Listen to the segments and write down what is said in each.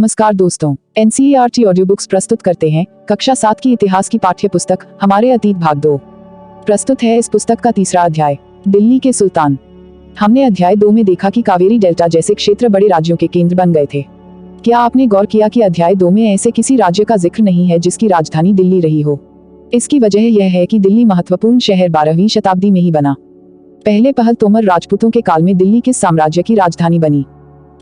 नमस्कार दोस्तों, NCERT audio books प्रस्तुत करते हैं कक्षा 7 की इतिहास की पाठ्य पुस्तक हमारे अतीत भाग 2। प्रस्तुत है इस पुस्तक का तीसरा अध्याय, दिल्ली के सुल्तान। हमने अध्याय 2 में देखा कि कावेरी डेल्टा जैसे क्षेत्र बड़े राज्यों के केंद्र बन गए थे। क्या आपने गौर किया कि अध्याय 2 में ऐसे किसी राज्य का जिक्र नहीं है जिसकी राजधानी दिल्ली रही हो? इसकी वजह यह है कि दिल्ली महत्वपूर्ण शहर 12वीं शताब्दी में ही बना। पहले पहल तोमर राजपूतों के काल में दिल्ली किस साम्राज्य की राजधानी बनी?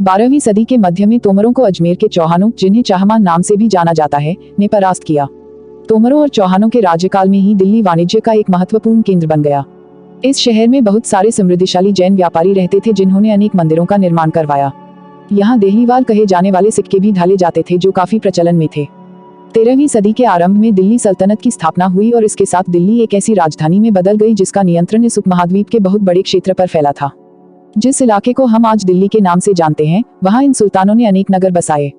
12वीं सदी के मध्य में तोमरों को अजमेर के चौहानों, जिन्हें चाहमान नाम से भी जाना जाता है, ने परास्त किया। तोमरों और चौहानों के राज्यकाल में ही दिल्ली वाणिज्य का एक महत्वपूर्ण केंद्र बन गया। इस शहर में बहुत सारे समृद्धिशाली जैन व्यापारी रहते थे जिन्होंने अनेक मंदिरों का निर्माण करवाया। यहाँ देहलीवाल कहे जाने वाले सिक्के भी ढाले जाते थे जो काफी प्रचलन में थे। 13वीं सदी के आरंभ में दिल्ली सल्तनत की स्थापना हुई और इसके साथ दिल्ली एक ऐसी राजधानी में बदल गई जिसका नियंत्रण इस उपमहाद्वीप के बहुत बड़े क्षेत्र पर फैला था। जिस इलाके को हम आज दिल्ली के नाम से जानते हैं, वहाँ इन सुल्तानों ने अनेक नगर बसाए।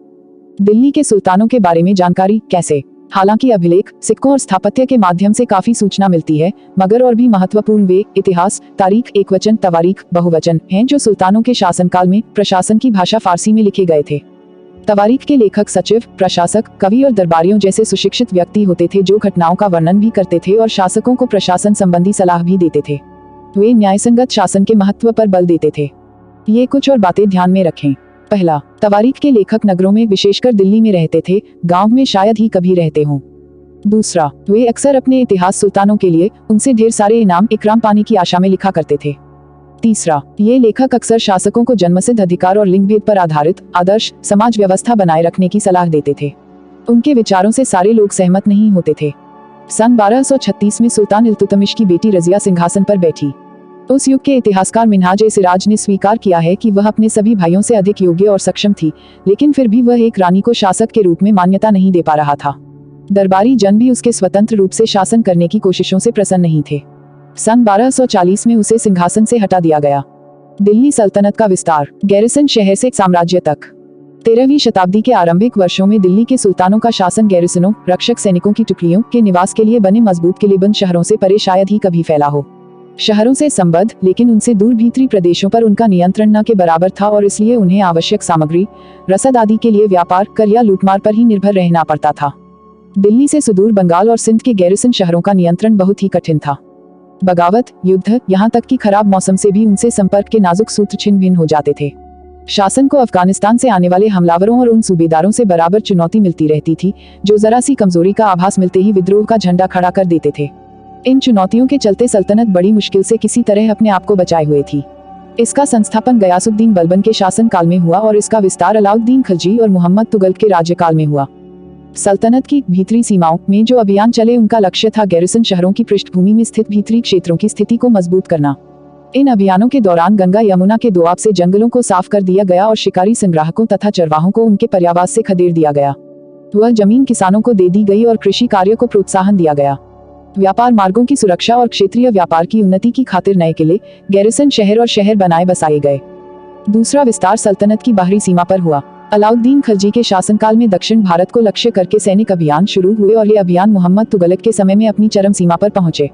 दिल्ली के सुल्तानों के बारे में जानकारी कैसे? हालांकि अभिलेख, सिक्कों और स्थापत्य के माध्यम से काफी सूचना मिलती है, मगर और भी महत्वपूर्ण वे इतिहास, तारीख, एकवचन, तवारीख, बहुवचन हैं जो सुल्तानों के शासनकाल में प्रशासन की भाषा फारसी में लिखे गए थे। तवारीख के लेखक सचिव, प्रशासक, कवि और दरबारियों जैसे सुशिक्षित व्यक्ति होते थे जो घटनाओं का वर्णन भी करते थे और शासकों को प्रशासन संबंधी सलाह भी देते थे। वे न्यायसंगत शासन के महत्व पर बल देते थे। ये कुछ और बातें ध्यान में रखें। पहला, तवारीख के लेखक नगरों में, विशेषकर दिल्ली में रहते थे, गांव में शायद ही कभी रहते हों। दूसरा, वे अक्सर अपने इतिहास सुल्तानों के लिए उनसे ढेर सारे इनाम इकराम पाने की आशा में लिखा करते थे। तीसरा, ये लेखक अक्सर शासकों को जन्मसिद्ध अधिकार और लिंग भेद पर आधारित आदर्श समाज व्यवस्था बनाए रखने की सलाह देते थे। उनके विचारों से सारे लोग सहमत नहीं होते थे। सन 1236 में सुल्तान इल्तुतमिश की बेटी रजिया सिंहासन पर बैठी। उस युग के इतिहासकार मिन्हाज-ए-सिराज ने स्वीकार किया है कि वह अपने सभी भाइयों से अधिक योग्य और सक्षम थी, लेकिन फिर भी वह एक रानी को शासक के रूप में मान्यता नहीं दे पा रहा था। दरबारी जन भी उसके स्वतंत्र रूप से शासन करने की कोशिशों से प्रसन्न नहीं थे। सन 1240 में उसे सिंहासन से हटा दिया गया। दिल्ली सल्तनत का विस्तार, गैरिसन शहर से साम्राज्य तक। 13वीं शताब्दी के आरंभिक वर्षों में दिल्ली के सुल्तानों का शासन गैरिसनों, रक्षक सैनिकों की टुकड़ियों के निवास के लिए बने मजबूत किलेबंद शहरों से परे शायद ही कभी फैला हो। शहरों से संबद्ध लेकिन उनसे दूर भीतरी प्रदेशों पर उनका नियंत्रण न के बराबर था और इसलिए उन्हें आवश्यक सामग्री, रसद आदि के लिए व्यापार, कर या लूटमार पर ही निर्भर रहना पड़ता था। दिल्ली से सुदूर बंगाल और सिंध के गैरिसन शहरों का नियंत्रण बहुत ही कठिन था। बगावत, युद्ध, यहाँ तक कि खराब मौसम से भी उनसे संपर्क के नाजुक सूत्र छिन्न भिन्न हो जाते थे। शासन को अफगानिस्तान से आने वाले हमलावरों और उन सूबेदारों से बराबर चुनौती मिलती रहती थी जो जरा सी कमजोरी का आभास मिलते ही विद्रोह का झंडा खड़ा कर देते थे। इन चुनौतियों के चलते सल्तनत बड़ी मुश्किल से किसी तरह अपने आप को बचाए हुए थी। इसका संस्थापन गयासुद्दीन बलबन के शासन काल में हुआ और इसका विस्तार अलाउद्दीन खिलजी और मोहम्मद तुगलक के राज्यकाल में हुआ। सल्तनत की भीतरी सीमाओं में जो अभियान चले उनका लक्ष्य था गैरिसन शहरों की पृष्ठभूमि में स्थित भीतरी क्षेत्रों की स्थिति को मजबूत करना। इन अभियानों के दौरान गंगा यमुना के दोआब से जंगलों को साफ कर दिया गया और शिकारी संग्राहकों तथा चरवाहों को उनके पर्यावास से खदेड़ दिया गया। वह जमीन किसानों को दे दी गई और कृषि कार्य को प्रोत्साहन दिया गया। व्यापार मार्गों की सुरक्षा और क्षेत्रीय व्यापार की उन्नति की खातिर नए किले, गैरिसन शहर और शहर बनाए बसाए गए। दूसरा विस्तार सल्तनत की बाहरी सीमा पर हुआ। अलाउद्दीन खिलजी के शासनकाल में दक्षिण भारत को लक्ष्य करके सैनिक अभियान शुरू हुए और ये अभियान मोहम्मद तुगलक के समय में अपनी चरम सीमा पर पहुंचे।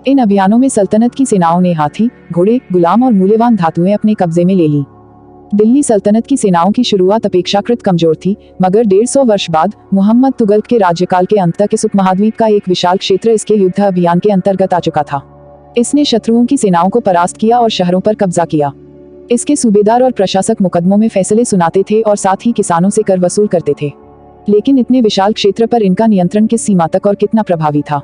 इन अभियानों में सल्तनत की सेनाओं ने हाथी, घोड़े, गुलाम और मूल्यवान धातुएं अपने कब्जे में ले ली। दिल्ली सल्तनत की सेनाओं की शुरुआत अपेक्षाकृत कमजोर थी, मगर 150 वर्ष बाद मोहम्मद तुगलक के राज्यकाल के अंत तक इस उपमहाद्वीप का एक विशाल क्षेत्र इसके युद्ध अभियान के अंतर्गत आ चुका था। इसने शत्रुओं की सेनाओं को परास्त किया और शहरों पर कब्जा किया। इसके सूबेदार और प्रशासक मुकदमों में फैसले सुनाते थे और साथ ही किसानों से कर वसूल करते थे। लेकिन इतने विशाल क्षेत्र पर इनका नियंत्रण किस सीमा तक और कितना प्रभावी था?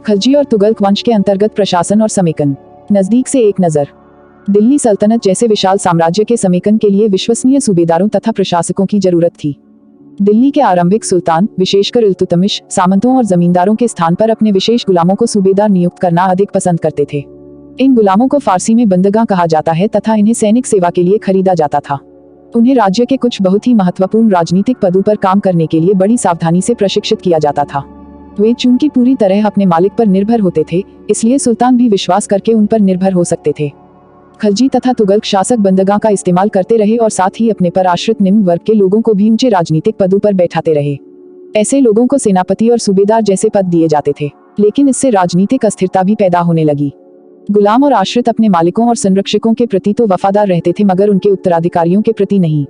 खिलजी और तुगलक वंश के अंतर्गत प्रशासन और समेकन। नजदीक से एक नजर। दिल्ली सल्तनत जैसे विशाल साम्राज्य के समेकन के लिए विश्वसनीय सूबेदारों तथा प्रशासकों की जरूरत थी। दिल्ली के आरंभिक सुल्तान, विशेषकर इल्तुतमिश, सामंतों और जमींदारों के स्थान पर अपने विशेष गुलामों को सूबेदार नियुक्त करना अधिक पसंद करते थे। इन गुलामों को फारसी में बंदगा कहा जाता है तथा इन्हें सैनिक सेवा के लिए खरीदा जाता था। उन्हें राज्य के कुछ बहुत ही महत्वपूर्ण राजनीतिक पदों पर काम करने के लिए बड़ी सावधानी से प्रशिक्षित किया जाता था। वे चूंकि पूरी तरह अपने मालिक पर निर्भर होते थे, इसलिए सुल्तान भी विश्वास करके उन पर निर्भर हो सकते थे। खिलजी तथा तुगलक शासक बंदगा का इस्तेमाल करते रहे और साथ ही अपने पर आश्रित निम्न वर्ग के लोगों को भी ऊंचे राजनीतिक पदों पर बैठाते रहे। ऐसे लोगों को सेनापति और सूबेदार जैसे पद दिए जाते थे, लेकिन इससे राजनीतिक अस्थिरता भी पैदा होने लगी। गुलाम और आश्रित अपने मालिकों और संरक्षकों के प्रति तो वफादार रहते थे, मगर उनके उत्तराधिकारियों के प्रति नहीं।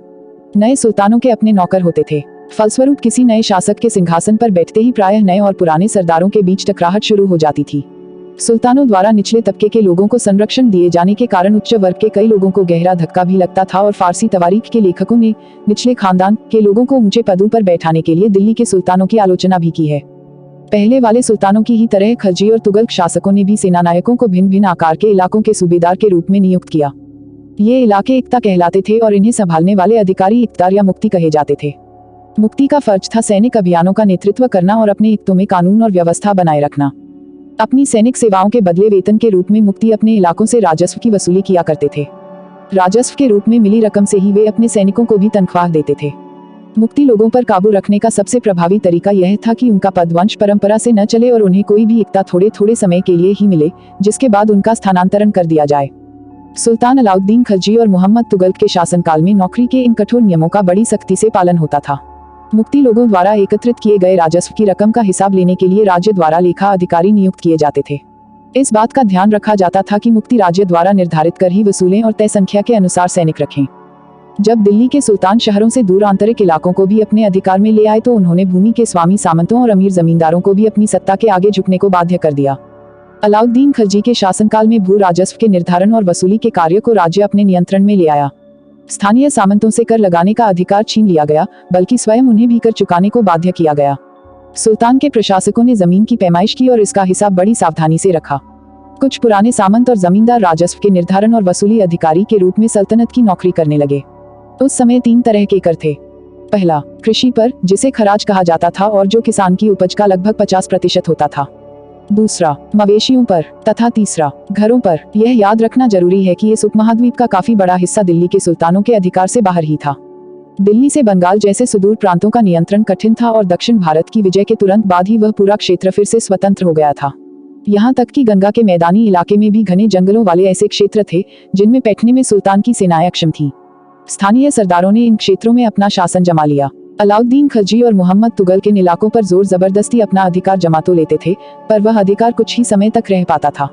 नए सुल्तानों के अपने नौकर होते थे। फलस्वरूप किसी नए शासक के सिंहासन पर बैठते ही प्रायः नए और पुराने सरदारों के बीच टकराहट शुरू हो जाती थी। सुल्तानों द्वारा निचले तबके के लोगों को संरक्षण दिए जाने के कारण उच्च वर्ग के कई लोगों को गहरा धक्का भी लगता था और फारसी तवारीख के लेखकों ने निचले खानदान के लोगों को ऊंचे पदों पर बैठाने के लिए दिल्ली के सुल्तानों की आलोचना भी की है। पहले वाले सुल्तानों की ही तरह खलजी और तुगलक शासकों ने भी सेनानायकों को भिन्न भिन्न आकार के इलाकों के सूबेदार के रूप में नियुक्त किया। ये इलाके इक्ता कहलाते थे और इन्हें संभालने वाले अधिकारी इक्तार या मुक्ति कहे जाते थे। मुक्ति का फर्ज था सैनिक अभियानों का नेतृत्व करना और अपने इक्तों में कानून और व्यवस्था बनाए रखना। अपनी सैनिक सेवाओं के बदले वेतन के रूप में मुक्ति अपने इलाकों से राजस्व की वसूली किया करते थे। राजस्व के रूप में मिली रकम से ही वे अपने सैनिकों को भी तनख्वाह देते थे। मुक्ति लोगों पर काबू रखने का सबसे प्रभावी तरीका यह था कि उनका पद वंश परंपरा से न चले और उन्हें कोई भी इक्ता थोड़े थोड़े समय के लिए ही मिले, जिसके बाद उनका स्थानांतरण कर दिया जाए। सुल्तान अलाउद्दीन खलजी और मोहम्मद तुगलक के शासनकाल में नौकरी के इन कठोर नियमों का बड़ी सख्ती से पालन होता था। मुक्ति लोगों द्वारा एकत्रित किए गए राजस्व की रकम का हिसाब लेने के लिए राज्य द्वारा लेखा अधिकारी नियुक्त किए जाते थे। इस बात का ध्यान रखा जाता था कि मुक्ति राज्य द्वारा निर्धारित कर ही वसूलें और तय संख्या के अनुसार सैनिक रखें। जब दिल्ली के सुल्तान शहरों से दूर आंतरिक इलाकों को भी अपने अधिकार में ले आए तो उन्होंने भूमि के स्वामी सामंतों और अमीर जमींदारों को भी अपनी सत्ता के आगे झुकने को बाध्य कर दिया। अलाउद्दीन खलजी के शासनकाल में भू राजस्व के निर्धारण और वसूली के कार्य को राज्य अपने नियंत्रण में ले आया। स्थानीय सामंतों से कर लगाने का अधिकार छीन लिया गया, बल्कि स्वयं उन्हें भी कर चुकाने को बाध्य किया गया। सुल्तान के प्रशासकों ने जमीन की पैमाइश की और इसका हिसाब बड़ी सावधानी से रखा। कुछ पुराने सामंत और जमींदार राजस्व के निर्धारण और वसूली अधिकारी के रूप में सल्तनत की नौकरी करने लगे। उस समय 3 तरह के कर थे। पहला, कृषि पर, जिसे खराज कहा जाता था और जो किसान की उपज का लगभग 50% होता था। दूसरा, मवेशियों पर, तथा तीसरा, घरों पर। यह याद रखना जरूरी है कि इस उपमहाद्वीप का काफी बड़ा हिस्सा दिल्ली के सुल्तानों के अधिकार से बाहर ही था। दिल्ली से बंगाल जैसे सुदूर प्रांतों का नियंत्रण कठिन था और दक्षिण भारत की विजय के तुरंत बाद ही वह पूरा क्षेत्र फिर से स्वतंत्र हो गया था। यहाँ तक कि गंगा के मैदानी इलाके में भी घने जंगलों वाले ऐसे क्षेत्र थे जिनमें बैठने में सुल्तान की सेनाएं अक्षम थी। स्थानीय सरदारों ने इन क्षेत्रों में अपना शासन जमा लिया। अलाउद्दीन खलजी और मोहम्मद तुगलक इन इलाकों पर जोर जबरदस्ती अपना अधिकार जमा तो लेते थे, पर वह अधिकार कुछ ही समय तक रह पाता था।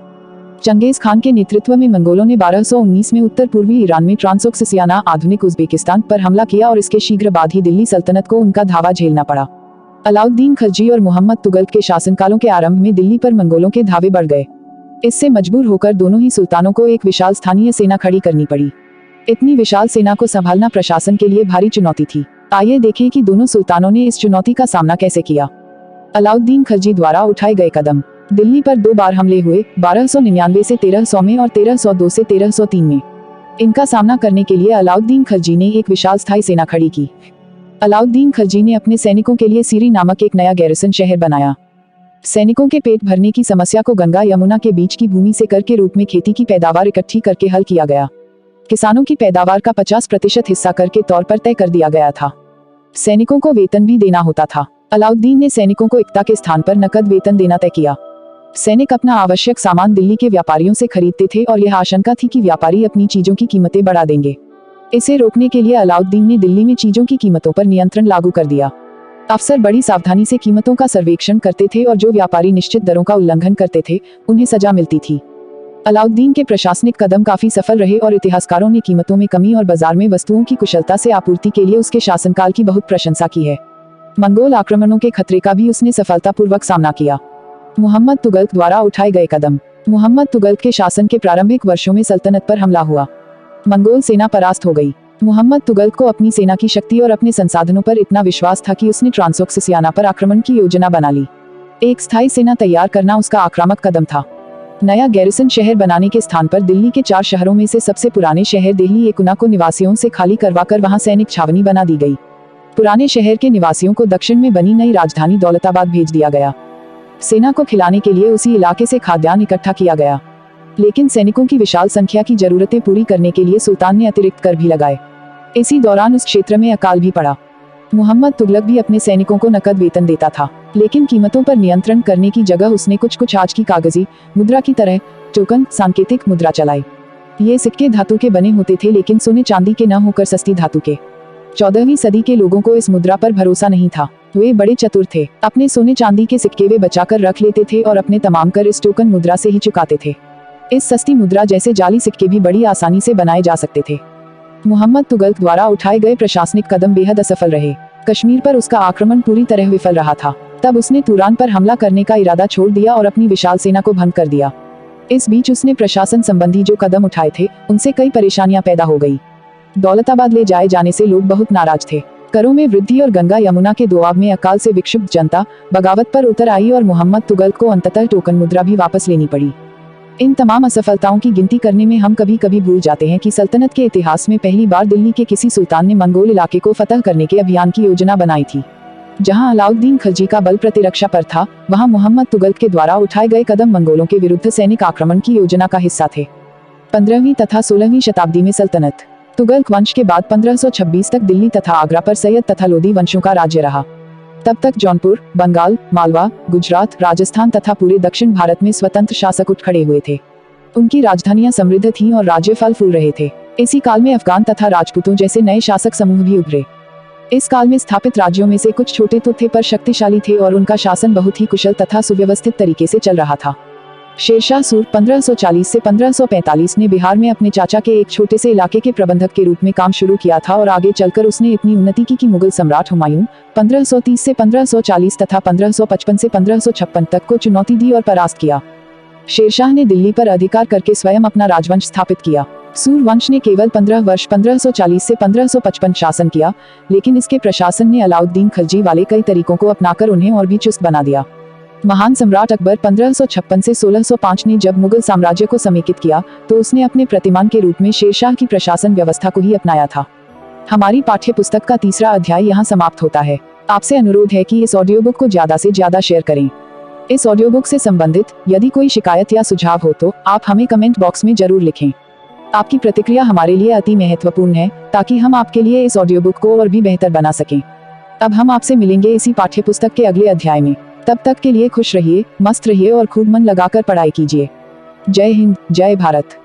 चंगेज खान के नेतृत्व में मंगोलों ने 1219 में उत्तर पूर्वी ईरान में ट्रांसोक्सियाना आधुनिक उज्बेकिस्तान पर हमला किया और इसके शीघ्र बाद ही दिल्ली सल्तनत को उनका धावा झेलना पड़ा। अलाउद्दीन खलजी और मोहम्मद तुगलक के शासनकालों के आरंभ में दिल्ली पर मंगोलों के धावे बढ़ गए। इससे मजबूर होकर दोनों ही सुल्तानों को एक विशाल स्थानीय सेना खड़ी करनी पड़ी। इतनी विशाल सेना को संभालना प्रशासन के लिए भारी चुनौती थी। आइए देखें कि दोनों सुल्तानों ने इस चुनौती का सामना कैसे किया। अलाउद्दीन खलजी द्वारा उठाए गए कदम। दिल्ली पर 2 बार हमले हुए, 1299 से 1300 में और 1302 से 1303 में। इनका सामना करने के लिए अलाउद्दीन खलजी ने एक विशाल स्थायी सेना खड़ी की। अलाउद्दीन खलजी ने अपने सैनिकों के लिए सीरी नामक एक नया गैरिसन शहर बनाया। सैनिकों के पेट भरने की समस्या को गंगा यमुना के बीच की भूमि से कर के रूप में खेती की पैदावार इकट्ठी करके हल किया गया। किसानों की पैदावार का 50% हिस्सा कर के तौर पर तय कर दिया गया था। सैनिकों को वेतन भी देना होता था। अलाउद्दीन ने सैनिकों को इक्ता के स्थान पर नकद वेतन देना तय किया। सैनिक अपना आवश्यक सामान दिल्ली के व्यापारियों से खरीदते थे और यह आशंका थी कि व्यापारी अपनी चीजों की कीमतें बढ़ा देंगे। इसे रोकने के लिए अलाउद्दीन ने दिल्ली में चीजों की कीमतों पर नियंत्रण लागू कर दिया। अफसर बड़ी सावधानी से कीमतों का सर्वेक्षण करते थे और जो व्यापारी निश्चित दरों का उल्लंघन करते थे उन्हें सजा मिलती थी। अलाउद्दीन के प्रशासनिक कदम काफी सफल रहे और इतिहासकारों ने कीमतों में कमी और बाजार में वस्तुओं की कुशलता से आपूर्ति के लिए उसके शासनकाल की बहुत प्रशंसा की है। मंगोल आक्रमणों के खतरे का भी उसने सफलतापूर्वक सामना किया। मोहम्मद तुगलक द्वारा उठाए गए कदम। मोहम्मद तुगलक के शासन के प्रारंभिक वर्षों में सल्तनत पर हमला हुआ। मंगोल सेना परास्त हो गई। मोहम्मद तुगलक को अपनी सेना की शक्ति और अपने संसाधनों पर इतना विश्वास था कि उसने ट्रांसोक्सियाना पर आक्रमण की योजना बना ली। एक स्थायी सेना तैयार करना उसका आक्रामक कदम था। नया गैरिसन शहर बनाने के स्थान पर दिल्ली के 4 शहरों में से सबसे पुराने शहर दिल्ली एकुना को निवासियों से खाली करवाकर वहां सैनिक छावनी बना दी गई। पुराने शहर के निवासियों को दक्षिण में बनी नई राजधानी दौलताबाद भेज दिया गया। सेना को खिलाने के लिए उसी इलाके से खाद्यान्न इकट्ठा किया गया, लेकिन सैनिकों की विशाल संख्या की जरूरतें पूरी करने के लिए सुल्तान ने अतिरिक्त कर भी लगाए। इसी दौरान उस क्षेत्र में अकाल भी पड़ा। मोहम्मद तुगलक भी अपने सैनिकों को नकद वेतन देता था, लेकिन कीमतों पर नियंत्रण करने की जगह उसने कुछ आज की कागजी मुद्रा की तरह टोकन सांकेतिक मुद्रा चलाई। ये सिक्के धातु के बने होते थे, लेकिन सोने चांदी के न होकर सस्ती धातु के। 14वीं सदी के लोगों को इस मुद्रा पर भरोसा नहीं था। वे बड़े चतुर थे। अपने सोने चांदी के सिक्के वे बचाकर रख लेते थे और अपने तमाम कर इस टोकन मुद्रा से ही चुकाते थे। इस सस्ती मुद्रा जैसे जाली सिक्के भी बड़ी आसानी से बनाए जा सकते थे। मोहम्मद तुगलक द्वारा उठाए गए प्रशासनिक कदम बेहद असफल रहे। कश्मीर पर उसका आक्रमण पूरी तरह विफल रहा था। तब उसने तुरान पर हमला करने का इरादा छोड़ दिया और अपनी विशाल सेना को भंग कर दिया। इस बीच उसने प्रशासन संबंधी जो कदम उठाए थे उनसे कई परेशानियां पैदा हो गई। दौलताबाद ले जाए जाने से लोग बहुत नाराज थे। करों में वृद्धि और गंगा यमुना के दोआब में अकाल से विक्षुब्ध जनता बगावत पर उतर आई और मोहम्मद तुगलक को अंततः टोकन मुद्रा भी वापस लेनी पड़ी। इन तमाम असफलताओं की गिनती करने में हम कभी कभी भूल जाते हैं कि सल्तनत के इतिहास में पहली बार दिल्ली के किसी सुल्तान ने मंगोल इलाके को फतह करने के अभियान की योजना बनाई थी। जहां अलाउद्दीन खिलजी का बल प्रतिरक्षा पर था, वहां मोहम्मद तुगलक के द्वारा उठाए गए कदम मंगोलों के विरुद्ध सैनिक आक्रमण की योजना का हिस्सा थे। 15वीं तथा 16वीं शताब्दी में सल्तनत तुगलक वंश के बाद 1526 तक दिल्ली तथा आगरा पर सैयद तथा लोदी वंशों का राज्य रहा। तब तक जौनपुर, बंगाल, मालवा, गुजरात, राजस्थान तथा पूरे दक्षिण भारत में स्वतंत्र शासक उठ खड़े हुए थे। उनकी राजधानियां समृद्ध थीं और राज्य फल फूल रहे थे। इसी काल में अफगान तथा राजपूतों जैसे नए शासक समूह भी उभरे। इस काल में स्थापित राज्यों में से कुछ छोटे तो थे पर शक्तिशाली थे और उनका शासन बहुत ही कुशल तथा सुव्यवस्थित तरीके से चल रहा था। शेरशाह सूर 1540 से 1545 ने बिहार में अपने चाचा के एक छोटे से इलाके के प्रबंधक के रूप में काम शुरू किया था और आगे चलकर उसने इतनी उन्नति की कि मुगल सम्राट हुमायूं 1530 से 1540 तथा 1555 से 1556 तक को चुनौती दी और परास्त किया। शेरशाह ने दिल्ली पर अधिकार करके स्वयं अपना राजवंश स्थापित किया। सूर वंश ने केवल 15 वर्ष 1540 से 1555 शासन किया, लेकिन इसके प्रशासन ने अलाउद्दीन खिलजी वाले कई तरीकों को अपनाकर उन्हें और भी चुस्त बना दिया। महान सम्राट अकबर 1556 से 1605 ने जब मुगल साम्राज्य को समेकित किया तो उसने अपने प्रतिमान के रूप में शेरशाह की प्रशासन व्यवस्था को ही अपनाया था। हमारी पाठ्य पुस्तक का तीसरा अध्याय यहाँ समाप्त होता है। आपसे अनुरोध है कि इस ऑडियो बुक को ज्यादा से ज्यादा शेयर करें। इस ऑडियो बुक से संबंधित यदि कोई शिकायत या सुझाव हो तो आप हमें कमेंट बॉक्स में जरूर लिखें। आपकी प्रतिक्रिया हमारे लिए अति महत्वपूर्ण है ताकि हम आपके लिए इस ऑडियो बुक को और भी बेहतर बना सकें। अब हम आपसे मिलेंगे इसी पाठ्य पुस्तक के अगले अध्याय में। तब तक के लिए खुश रहिए, मस्त रहिए और खूब मन लगाकर पढ़ाई कीजिए। जय हिंद, जय भारत।